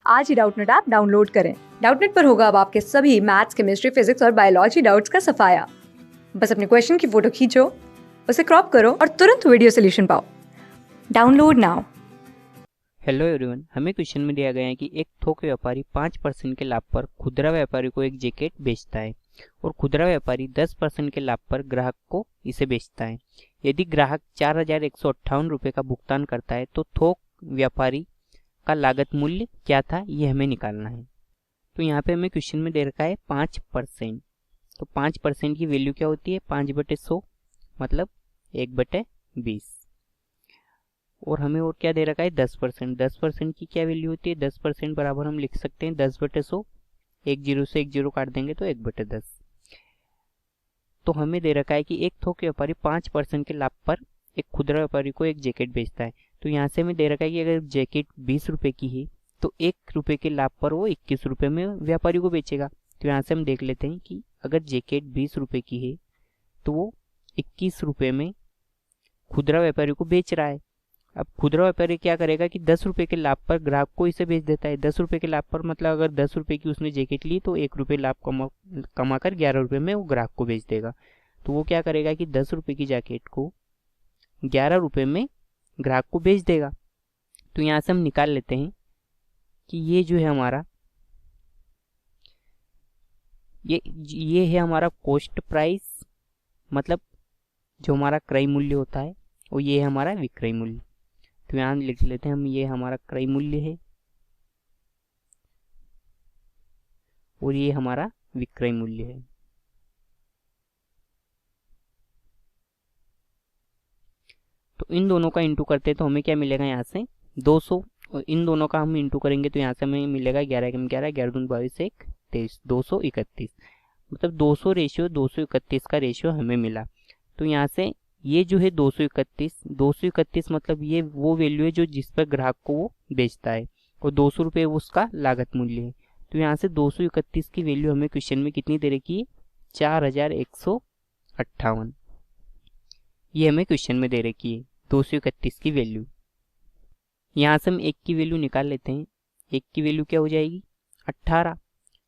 आज ही Doubtnut app download करें। Doubtnut पर होगा अब आपके सभी मैथ्स, केमिस्ट्री, फिजिक्स और बायोलॉजी डाउट्स का सफाया। बस अपने क्वेश्चन की फोटो खींचो, उसे क्रॉप करो और तुरंत वीडियो सोल्यूशन पाओ। Download now. हेलो एवरीवन, हमें क्वेश्चन में दिया गया है कि एक थोक व्यापारी 5% के लाभ पर खुदरा व्यापारी को एक जैकेट बेचता है और खुदरा व्यापारी 10% के लाभ पर ग्राहक को इसे बेचता है। यदि ग्राहक 4158 रुपये का भुगतान करता है तो थोक व्यापारी का लागत मूल्य क्या था, ये हमें निकालना है। तो यहाँ पे हमें क्वेश्चन में दे रखा है 5%। तो 5% की वैल्यू क्या होती है? 5/100 मतलब 1/20। और हमें और क्या दे रखा है? 10%। 10% की क्या वैल्यू होती है? 10% बराबर हम लिख सकते हैं 10/100। एक जीरो से एक जीरो काट देंगे तो 1/10। तो हमें दे रखा है कि एक थोक व्यापारी 5% के लाभ पर एक खुदरा व्यापारी को एक जैकेट बेचता है। तो यहाँ से हमें दे रखा है कि अगर जैकेट 20 रुपये की है तो 1 रुपये के लाभ पर वो 21 रुपये में व्यापारी को बेचेगा। तो यहाँ से हम देख लेते हैं कि अगर जैकेट 20 रुपये की है तो वो 21 रुपये में खुदरा व्यापारी को बेच रहा है। अब खुदरा व्यापारी क्या करेगा कि 10 रुपये के लाभ पर ग्राहक को इसे बेच देता है। 10 रुपये के लाभ पर मतलब अगर 10 रुपये की उसने जैकेट ली तो 1 रुपये लाभ कमाकर 11 रुपये में वो ग्राहक को बेच देगा। तो वो क्या करेगा कि 10 रुपये की जैकेट को 11 रुपये में ग्राहक को बेच देगा। तो यहाँ से हम निकाल लेते हैं कि ये जो है हमारा ये है हमारा कॉस्ट प्राइस, मतलब जो हमारा क्रय मूल्य होता है, और ये है हमारा विक्रय मूल्य। तो यहाँ लिख लेते हैं हम, ये हमारा क्रय मूल्य है और ये हमारा विक्रय मूल्य है। तो इन दोनों का इंटू करते हैं तो हमें क्या मिलेगा? यहाँ से 200, और इन दोनों का हम इंटू करेंगे तो यहाँ से हमें मिलेगा 11 कम 11, 11 दूनी 22, 1 23, 231। मतलब 200 रेशियो 231 का रेशियो हमें मिला। तो यहाँ से ये जो है 231 मतलब ये वो वैल्यू है जो जिस पर ग्राहक को वो बेचता है, और 200 रुपये उसका लागत मूल्य है। तो यहाँ से 231 की वैल्यू हमें क्वेश्चन में कितनी दे रखी है? 4158। ये हमें क्वेश्चन में दे रखी है 231 की वैल्यू। यहाँ से हम एक की वैल्यू निकाल लेते हैं। एक की वैल्यू क्या हो जाएगी? 18।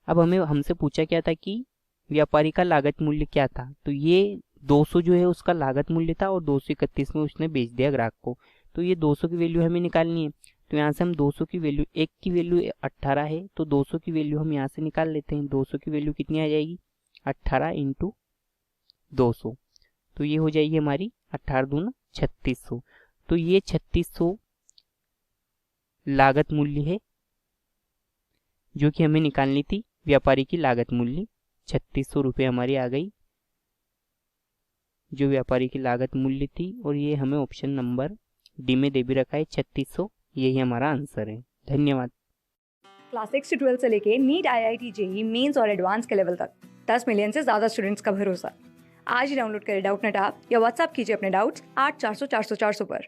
अब हमें हमसे पूछा क्या था कि व्यापारी का लागत मूल्य क्या था। तो ये 200 जो है उसका लागत मूल्य था और 231 में उसने बेच दिया ग्राहक को। तो ये 200 की वैल्यू हमें निकालनी है। तो यहाँ से हम 200 की वैल्यू, एक की वैल्यू 18 है तो 200 की वैल्यू हम यहाँ से निकाल लेते हैं। 200 की वैल्यू कितनी आ जाएगी? 18 इंटू 200। तो ये हो जाएगी हमारी 18 दूना 3600। तो ये 3600 लागत मूल्य है जो कि हमें निकालनी थी। व्यापारी की लागत मूल्य 3600 रुपये हमारी आ गई जो व्यापारी की लागत मूल्य थी, और ये हमें ऑप्शन नंबर डी में दे भी रखा है 3600। यही हमारा आंसर है। धन्यवाद। क्लास 6 से 12 से लेके नीट, IIT, JEE मेंस और एडवांस के लेवल तक 10 मिलियन से ज्यादा स्टूडेंट्स का भरोसा। आज ही डाउनलोड करें डाउटनेट ऐप या व्हाट्सएप कीजिए अपने डाउट्स 8400 400 400 पर।